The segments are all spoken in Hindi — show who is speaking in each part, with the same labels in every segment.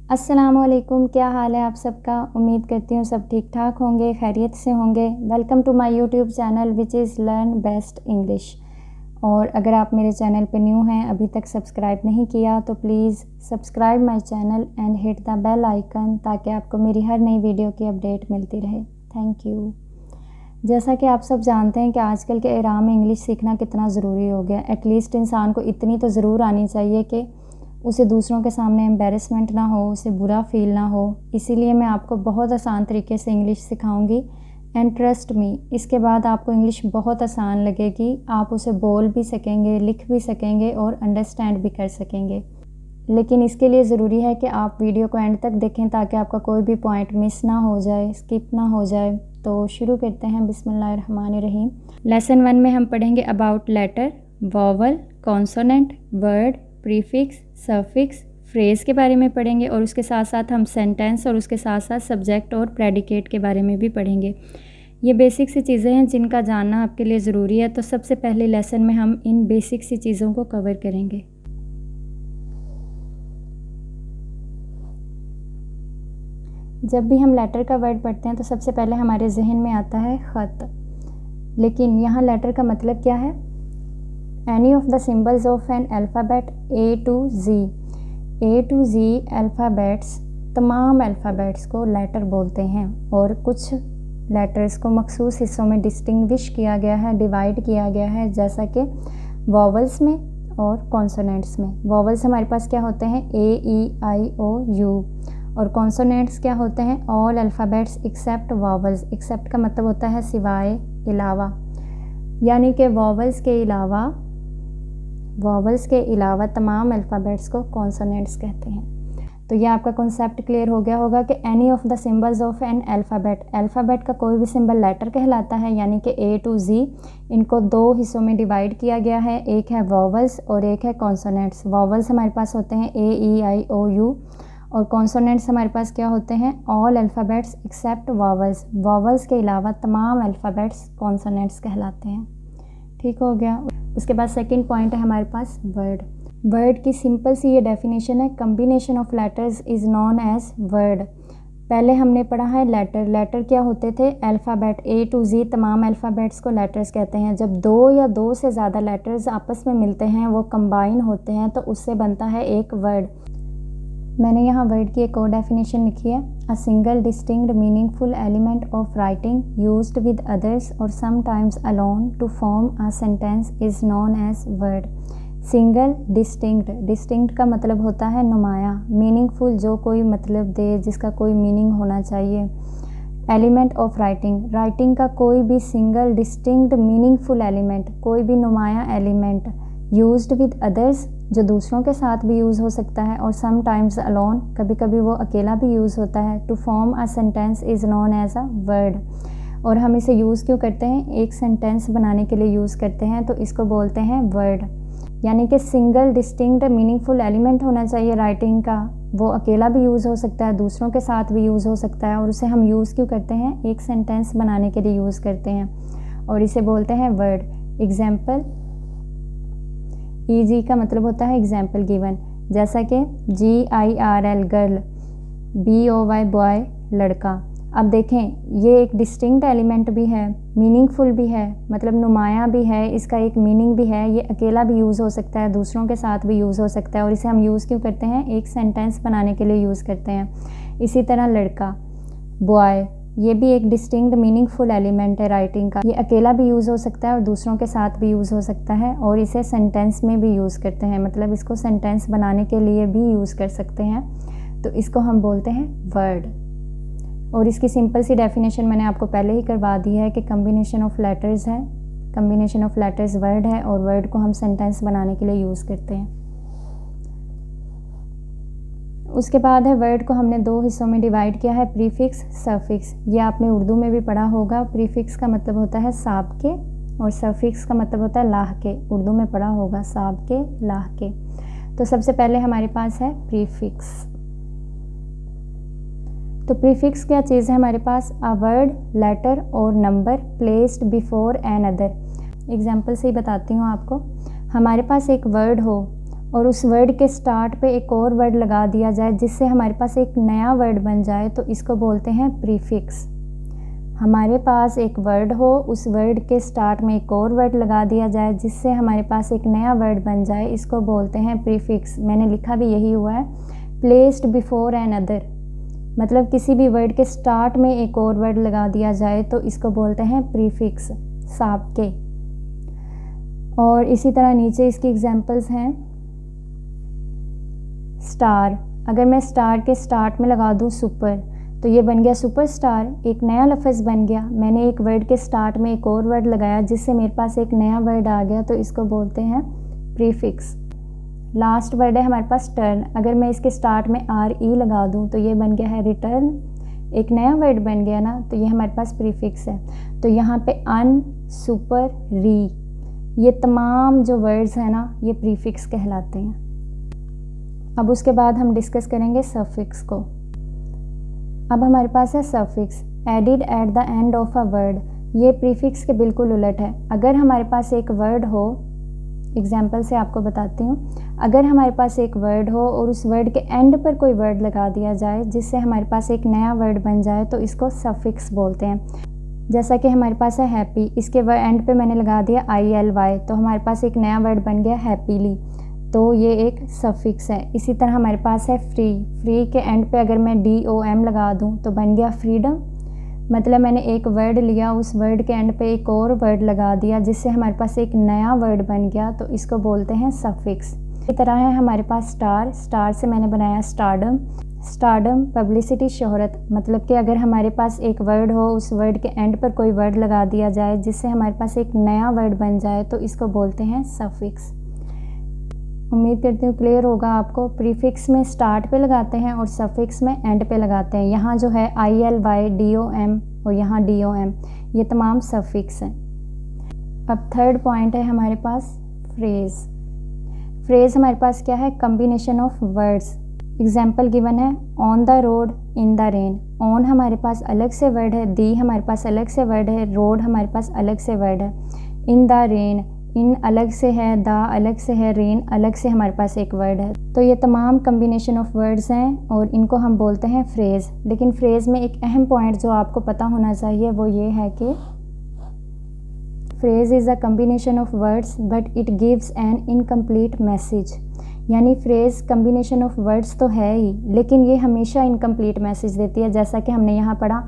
Speaker 1: अस्सलामुअलैकुम, क्या हाल है आप सबका। उम्मीद करती हूँ सब ठीक ठाक होंगे, खैरियत से होंगे। Welcome to my YouTube channel which is learn best English. और अगर आप मेरे चैनल पे न्यू हैं, अभी तक सब्सक्राइब नहीं किया तो please subscribe my channel and hit the bell icon ताकि आपको मेरी हर नई वीडियो की अपडेट मिलती रहे। Thank you. जैसा कि आप सब जानते हैं कि आजकल के एरा में इंग्लिश सीखना कितना ज़रूरी हो गया। एटलीस्ट इंसान को इतनी तो ज़रूर आनी चाहिए कि उसे दूसरों के सामने एम्बेरसमेंट ना हो, उसे बुरा फील ना हो। इसीलिए मैं आपको बहुत आसान तरीके से इंग्लिश सिखाऊंगी एंड ट्रस्ट मी, इसके बाद आपको इंग्लिश बहुत आसान लगेगी। आप उसे बोल भी सकेंगे, लिख भी सकेंगे और अंडरस्टैंड भी कर सकेंगे। लेकिन इसके लिए ज़रूरी है कि आप वीडियो को एंड तक देखें ताकि आपका कोई भी पॉइंट मिस ना हो जाए, स्किप ना हो जाए। तो शुरू करते हैं। बिस्मिल्लाहिर्रहमानिर्रहीम। लेसन 1 में हम पढ़ेंगे about letter, vowel, consonant, word, prefix, suffix, phrase के बारे में पढ़ेंगे और उसके साथ साथ हम सेंटेंस और उसके साथ साथ सब्जेक्ट और प्रेडिकेट के बारे में भी पढ़ेंगे। ये बेसिक सी चीज़ें हैं जिनका जानना आपके लिए ज़रूरी है। तो सबसे पहले लेसन में हम इन बेसिक सी चीज़ों को कवर करेंगे। जब भी हम लेटर का वर्ड पढ़ते हैं तो सबसे पहले हमारे जहन में आता है ख़त। लेकिन यहाँ लेटर का मतलब क्या है? Any of the symbols of an alphabet A to G alphabets, तमाम अल्फ़ाबेट्स को लेटर बोलते हैं। और कुछ लेटर्स को मखसूस हिस्सों में डिस्टिंग्विश किया गया है, डिवाइड किया गया है, जैसा कि वॉवल्स में और कॉन्सोनेंट्स में। वॉवल्स हमारे पास क्या होते हैं? ए, ई, आई, ओ, यू। और कॉन्सोनेंट्स क्या होते हैं? All alphabets except vowels. Except का मतलब होता है सिवाय, इलावा। यानी कि वॉवल्स के अलावा तमाम अल्फ़ाबेट्स को कॉन्सोनेंट्स कहते हैं। तो ये आपका कॉन्सेप्ट क्लियर हो गया होगा कि any of the symbols of an alphabet का कोई भी सिंबल लेटर कहलाता है। यानी कि ए टू जी, इनको दो हिस्सों में डिवाइड किया गया है। एक है वॉवल्स और एक है कॉन्सोनेंट्स। वॉवल्स हमारे पास होते हैं ए, ई, आई, ओ, यू। और कॉन्सोनेंट्स हमारे पास क्या होते हैं? All alphabets except vowels. Vowels के अलावा तमाम अल्फ़ाबेट्स कॉन्सोनेंट्स कहलाते हैं। ठीक हो गया। उसके बाद सेकंड पॉइंट है हमारे पास वर्ड। वर्ड की सिंपल सी ये डेफिनेशन है, combination of letters is known as word. पहले हमने पढ़ा है लेटर। लेटर क्या होते थे? अल्फ़ाबेट ए टू जी, तमाम अल्फ़ाबेट्स को लेटर्स कहते हैं। जब दो या दो से ज़्यादा लेटर्स आपस में मिलते हैं, वो कंबाइन होते हैं, तो उससे बनता है एक वर्ड। मैंने यहाँ वर्ड की एक और डेफिनेशन लिखी है, a single distinct meaningful element of writing used with others और sometimes alone to form a sentence is known as word. Single distinct का मतलब होता है नुमाया, मीनिंगफुल जो कोई मतलब दे, जिसका कोई मीनिंग होना चाहिए। एलिमेंट ऑफ राइटिंग का कोई भी सिंगल डिस्टिंक्ट मीनिंगफुल एलिमेंट, कोई भी नुमाया एलिमेंट। यूज्ड विद अदर्स, जो दूसरों के साथ भी यूज़ हो सकता है। और समटाइम्स अलोन, कभी कभी वो अकेला भी यूज़ होता है। To form a sentence is known as a word. और हम इसे यूज़ क्यों करते हैं? एक सेंटेंस बनाने के लिए यूज़ करते हैं, तो इसको बोलते हैं वर्ड। यानी कि सिंगल डिस्टिंक्ट मीनिंगफुल एलिमेंट होना चाहिए राइटिंग का। वो अकेला भी यूज़ हो सकता है, दूसरों के साथ भी यूज़ हो सकता है। और उसे हम यूज़ क्यों करते हैं? एक सेंटेंस बनाने के लिए यूज़ करते हैं और इसे बोलते हैं वर्ड। एग्जाम्पल, ई का मतलब होता है एग्जाम्पल गिवन, जैसा कि GIRL गर्ल, BOY बॉय लड़का। अब देखें, ये एक डिस्टिंक्ट एलिमेंट भी है, मीनिंगफुल भी है, मतलब नुमाया भी है, इसका एक मीनिंग भी है। ये अकेला भी यूज़ हो सकता है, दूसरों के साथ भी यूज़ हो सकता है। और इसे हम यूज़ क्यों करते हैं? एक सेंटेंस बनाने के लिए यूज़ करते हैं। इसी तरह लड़का, बॉय, ये भी एक डिस्टिंक्ट मीनिंगफुल एलिमेंट है राइटिंग का। ये अकेला भी यूज़ हो सकता है और दूसरों के साथ भी यूज़ हो सकता है। और इसे सेंटेंस में भी यूज़ करते हैं, मतलब इसको सेंटेंस बनाने के लिए भी यूज़ कर सकते हैं। तो इसको हम बोलते हैं वर्ड। और इसकी सिंपल सी डेफिनेशन मैंने आपको पहले ही करवा दी है कि कम्बिनेशन ऑफ लेटर्स है, कम्बिनेशन ऑफ लेटर्स वर्ड है, और वर्ड को हम सेंटेंस बनाने के लिए यूज़ करते हैं। उसके बाद है वर्ड को हमने दो हिस्सों में डिवाइड किया है, प्रीफिक्स, सफिक्स। ये आपने उर्दू में भी पढ़ा होगा। प्रीफिक्स का मतलब होता है साब के और सफिक्स का मतलब होता है लाह के। उर्दू में पढ़ा होगा साब के, लाह के। तो सबसे पहले हमारे पास है प्रीफिक्स। तो प्रीफिक्स क्या चीज़ है हमारे पास? अ वर्ड, लेटर और number placed before N other. Example से ही बताती हूँ आपको। हमारे पास एक वर्ड हो और उस वर्ड के स्टार्ट पे एक और वर्ड लगा दिया जाए जिससे हमारे पास एक नया वर्ड बन जाए, तो इसको बोलते हैं प्रीफिक्स। हमारे पास एक वर्ड हो, उस वर्ड के स्टार्ट में एक और वर्ड लगा दिया जाए जिससे हमारे पास एक नया वर्ड बन जाए, इसको बोलते हैं प्रीफिक्स। मैंने लिखा भी यही हुआ है, प्लेस्ड बिफोर एन अदर, मतलब किसी भी वर्ड के स्टार्ट में एक और वर्ड लगा दिया जाए तो इसको बोलते हैं प्रीफिक्स, साबके। और इसी तरह नीचे इसकी एग्जांपल्स हैं। स्टार, अगर मैं स्टार के स्टार्ट में लगा दूं सुपर, तो ये बन गया सुपरस्टार, एक नया लफ्ज़ बन गया। मैंने एक वर्ड के स्टार्ट में एक और वर्ड लगाया जिससे मेरे पास एक नया वर्ड आ गया, तो इसको बोलते हैं प्रीफिक्स। लास्ट वर्ड है हमारे पास टर्न, अगर मैं इसके स्टार्ट में RE लगा दूं तो ये बन गया है रिटर्न, एक नया वर्ड बन गया ना, तो ये हमारे पास प्रीफिक्स है। तो यहाँ पे अन, सुपर, री, ये तमाम जो वर्ड्स हैं ना, ये प्रीफिक्स कहलाते हैं। अब उसके बाद हम डिस्कस करेंगे सफिक्स को। अब हमारे पास है suffix, added at the end of a word. ये प्रीफिक्स के बिल्कुल उलट है। अगर हमारे पास एक वर्ड हो, एग्जाम्पल से आपको बताती हूँ, अगर हमारे पास एक वर्ड हो और उस वर्ड के एंड पर कोई वर्ड लगा दिया जाए जिससे हमारे पास एक नया वर्ड बन जाए, तो इसको सफिक्स बोलते हैं। जैसा कि हमारे पास है हैप्पी, इसके एंड पे मैंने लगा दिया ILY, तो हमारे पास एक नया वर्ड बन गया हैप्पीली, तो ये एक सफिक्स है। इसी तरह हमारे पास है फ्री, फ्री के एंड पे अगर मैं DOM लगा दूं तो बन गया फ्रीडम, मतलब मैंने एक वर्ड लिया, उस वर्ड के एंड पे एक और वर्ड लगा दिया जिससे हमारे पास एक नया वर्ड बन गया, तो इसको बोलते हैं सफिक्स। इसी तरह है हमारे पास स्टार, स्टार से मैंने बनाया स्टारडम, स्टारडम पब्लिसिटी, शोहरत, मतलब कि अगर हमारे पास एक वर्ड हो, उस वर्ड के एंड पर कोई वर्ड लगा दिया जाए जिससे हमारे पास एक नया वर्ड बन जाए, तो इसको बोलते हैं सफिक्स। उम्मीद करती हूँ क्लियर होगा आपको। प्रीफिक्स में स्टार्ट पे लगाते हैं और सफिक्स में एंड पे लगाते हैं। यहाँ जो है ILY, DOM और यहाँ DOM, ये तमाम सफिक्स हैं। अब थर्ड पॉइंट है हमारे पास फ्रेज़। फ्रेज़ हमारे पास क्या है, combination of words. Example given है, on the road, in the rain. On हमारे पास अलग से वर्ड है, दी हमारे पास अलग से वर्ड है, रोड हमारे पास अलग से वर्ड है, इन द रेन, इन अलग से है, द अलग से है, रेन अलग से हमारे पास एक वर्ड है। तो ये तमाम कम्बिनेशन ऑफ वर्ड्स हैं और इनको हम बोलते हैं फ्रेज़। लेकिन फ्रेज़ में एक अहम पॉइंट जो आपको पता होना चाहिए वो ये है कि phrase is a combination of words but it gives an incomplete message. यानी फ्रेज़ कम्बिनेशन ऑफ वर्ड्स तो है ही, लेकिन ये हमेशा इनकम्प्लीट मैसेज देती है। जैसा कि हमने यहाँ पढ़ा,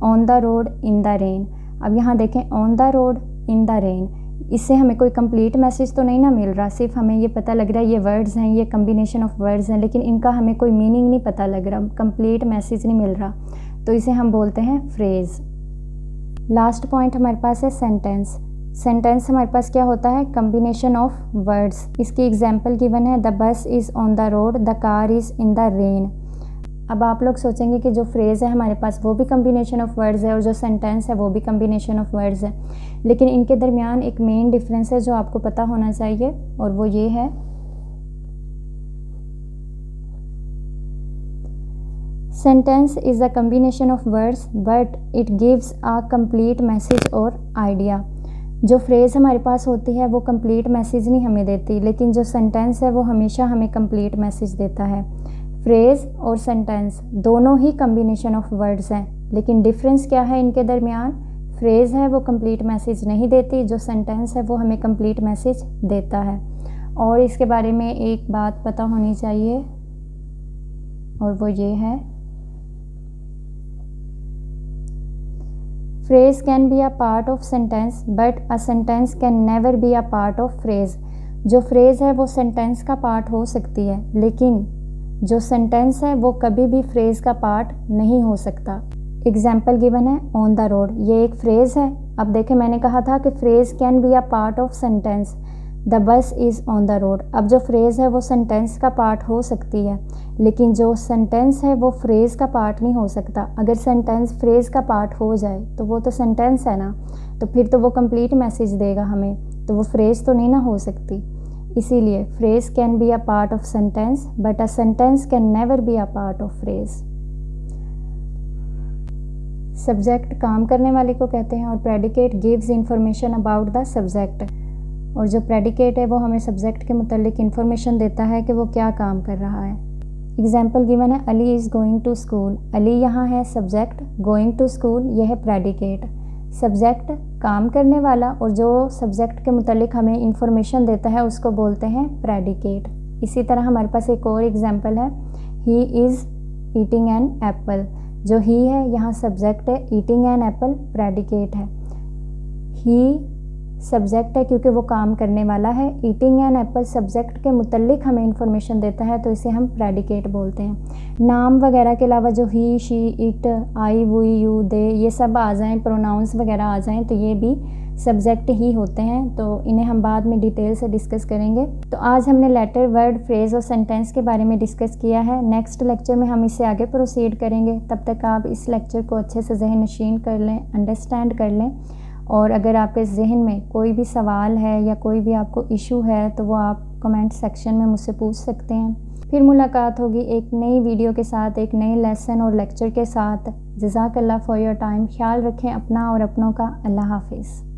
Speaker 1: on the road, in the rain. अब यहाँ देखें, on the road, in the rain, इससे हमें कोई कंप्लीट मैसेज तो नहीं ना मिल रहा, सिर्फ हमें ये पता लग रहा है ये वर्ड्स हैं, ये कम्बिनेशन ऑफ वर्ड्स हैं, लेकिन इनका हमें कोई मीनिंग नहीं पता लग रहा, कंप्लीट मैसेज नहीं मिल रहा, तो इसे हम बोलते हैं फ्रेज़। लास्ट पॉइंट हमारे पास है सेंटेंस। सेंटेंस हमारे पास क्या होता है, कम्बिनेशन ऑफ वर्ड्स। इसकी एग्जाम्पल गिवन है, the bus is on the road, the car is in the rain. अब आप लोग सोचेंगे कि जो फ्रेज़ है हमारे पास वो भी कम्बिनेशन ऑफ वर्ड्स है और जो सेंटेंस है वो भी कम्बिनेशन ऑफ वर्ड्स है, लेकिन इनके दरमियान एक मेन डिफरेंस है जो आपको पता होना चाहिए, और वो ये है, sentence is a combination of words but it gives a complete message और आइडिया। जो फ्रेज़ हमारे पास होती है वो कंप्लीट मैसेज नहीं हमें देती, लेकिन जो सेंटेंस है वो हमेशा हमें कंप्लीट मैसेज देता है। फ्रेज़ और सेंटेंस दोनों ही कम्बिनेशन ऑफ वर्ड्स हैं, लेकिन डिफरेंस क्या है इनके दरमियान, फ्रेज़ है वो कंप्लीट मैसेज नहीं देती, जो सेंटेंस है वो हमें कंप्लीट मैसेज देता है। और इसके बारे में एक बात पता होनी चाहिए, और वो ये है, phrase can be a part of sentence but a sentence can never be a part of phrase. जो फ्रेज़ है वो सेंटेंस का पार्ट हो सकती है, लेकिन जो सेंटेंस है वो कभी भी फ्रेज़ का पार्ट नहीं हो सकता। एग्जाम्पल गिवन है, ऑन द रोड, ये एक फ्रेज़ है। अब देखें, मैंने कहा था कि phrase can be a part of sentence, the bus is on the road. अब जो फ्रेज़ है वो सेंटेंस का पार्ट हो सकती है, लेकिन जो सेंटेंस है वो फ्रेज़ का पार्ट नहीं हो सकता। अगर सेंटेंस फ्रेज़ का पार्ट हो जाए तो वो तो सेंटेंस है ना, तो फिर तो वो कंप्लीट मैसेज देगा हमें, तो वो फ्रेज़ तो नहीं ना हो सकती। इसीलिए phrase can be a part of sentence but a sentence can never be a part of phrase. Subject काम करने वाले को कहते हैं और predicate gives information about the subject. और जो प्रेडिकेट है वो हमें सब्जेक्ट के मुतालिक इन्फॉर्मेशन देता है कि वो क्या काम कर रहा है। एग्जाम्पल गिवन है Ali is going to school. Ali यहाँ है सब्जेक्ट, गोइंग टू स्कूल ये है प्रेडिकेट। सब्जेक्ट काम करने वाला और जो सब्जेक्ट के मुतालिक हमें इंफॉर्मेशन देता है उसको बोलते हैं प्रेडिकेट। इसी तरह हमारे पास एक और एग्जाम्पल है, he is eating an apple. जो ही है यहाँ सब्जेक्ट है, ईटिंग एन एप्पल प्रेडिकेट है। ही सब्जेक्ट है क्योंकि वो काम करने वाला है, ईटिंग एन एप्पल सब्जेक्ट के मुतालिक हमें इंफॉर्मेशन देता है तो इसे हम प्रेडिकेट बोलते हैं। नाम वगैरह के अलावा जो he, she, it, I, we, you, they ये सब आ जाएं, प्रोनाउंस वगैरह आ जाएं तो ये भी सब्जेक्ट ही होते हैं, तो इन्हें हम बाद में डिटेल से डिस्कस करेंगे। तो आज हमने लेटर, वर्ड, फ्रेज़ और सेंटेंस के बारे में डिस्कस किया है। नेक्स्ट लेक्चर में हम इससे आगे प्रोसीड करेंगे। तब तक आप इस लेक्चर को अच्छे से ज़हन नशीन कर लें, अंडरस्टैंड कर लें, और अगर आपके जहन में कोई भी सवाल है या कोई भी आपको इशू है तो वो आप कमेंट सेक्शन में मुझसे पूछ सकते हैं। फिर मुलाकात होगी एक नई वीडियो के साथ, एक नए लेसन और लेक्चर के साथ। जज़ाकल्लाह फॉर योर टाइम। ख्याल रखें अपना और अपनों का। अल्लाह हाफिज़।